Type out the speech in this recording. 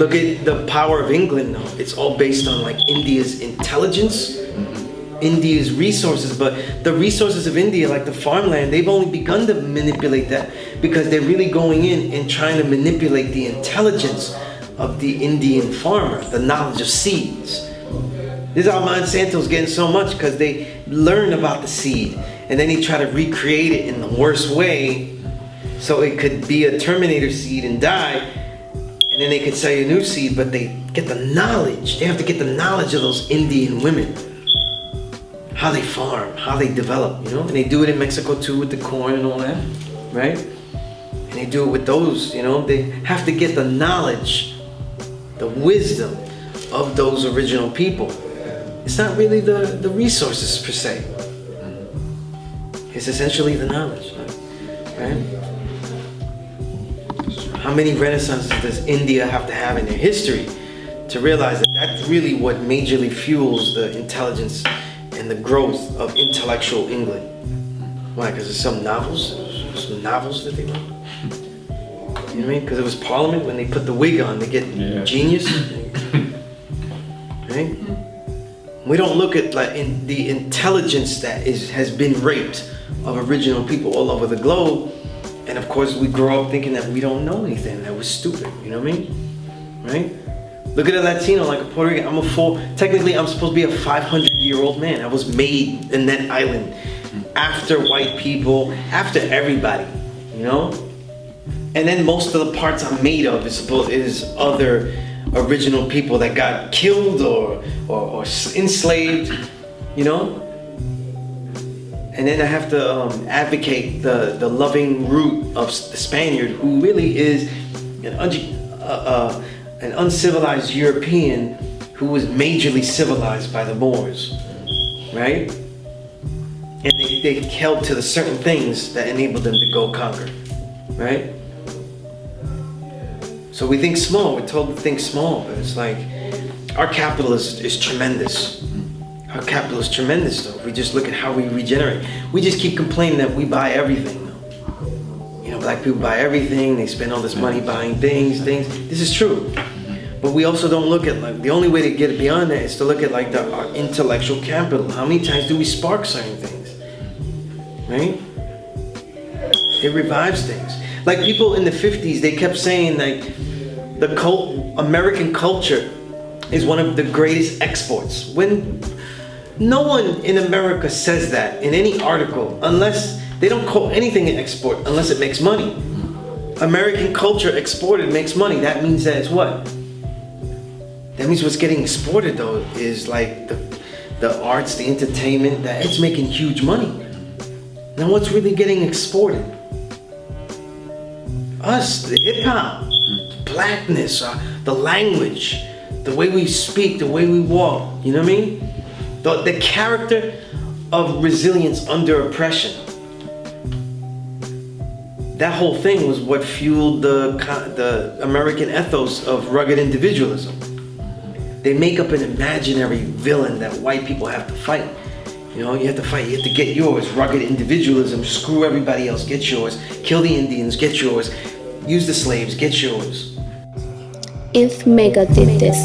Look at the power of England though. It's all based on like India's intelligence, India's resources, but the resources of India, like the farmland, they've only begun to manipulate that because they're really going in and trying to manipulate the intelligence of the Indian farmer, the knowledge of seeds. This is how Monsanto's getting so much, because they learn about the seed and then they try to recreate it in the worst way so it could be a Terminator seed and die, and then they could sell you a new seed, but they get the knowledge. They have to get the knowledge of those Indian women. How they farm, how they develop, you know? And they do it in Mexico too with the corn and all that, right? And they do it with those, you know? They have to get the knowledge, the wisdom of those original people. It's not really the resources per se. It's essentially the knowledge, right? How many renaissances does India have to have in their history to realize that that's really what majorly fuels the intelligence and the growth of intellectual England? Why? Because of some novels that they wrote. You know what I mean? Because it was Parliament when they put the wig on to get genius, right? We don't look at like in the intelligence that has been raped of original people all over the globe, and of course we grow up thinking that we don't know anything, that we're stupid. You know what I mean? Right? Look at a Latino, like a Puerto Rican. Technically I'm supposed to be a 500-year-old man. I was made in that island after white people, after everybody, you know? And then most of the parts I'm made of is other original people that got killed or enslaved, you know? And then I have to advocate the loving root of the Spaniard, who really is an uncivilized European who was majorly civilized by the Moors, right? And they held to the certain things that enabled them to go conquer, right? So we think small, we're told to think small, but it's like, our capital is tremendous. Our capital is tremendous though. If we just look at how we regenerate. We just keep complaining that we buy everything though. You know, black people buy everything, they spend all this money buying things. This is true. But we also don't look at, like, the only way to get beyond that is to look at like our intellectual capital. How many times do we spark certain things? Right? It revives things. Like people in the 50s, they kept saying like American culture is one of the greatest exports. When no one in America says that in any article, unless they don't call anything an export unless it makes money. American culture exported makes money. That means that it's what? That means what's getting exported though is like the arts, the entertainment, that it's making huge money. Now what's really getting exported? Us, the hip hop, blackness, the language, the way we speak, the way we walk, you know what I mean? The character of resilience under oppression. That whole thing was what fueled the American ethos of rugged individualism. They make up an imaginary villain that white people have to fight. You know, you have to fight, you have to get yours. Rugged individualism, screw everybody else, get yours. Kill the Indians, get yours. Use the slaves, get yours. If Mecca did this,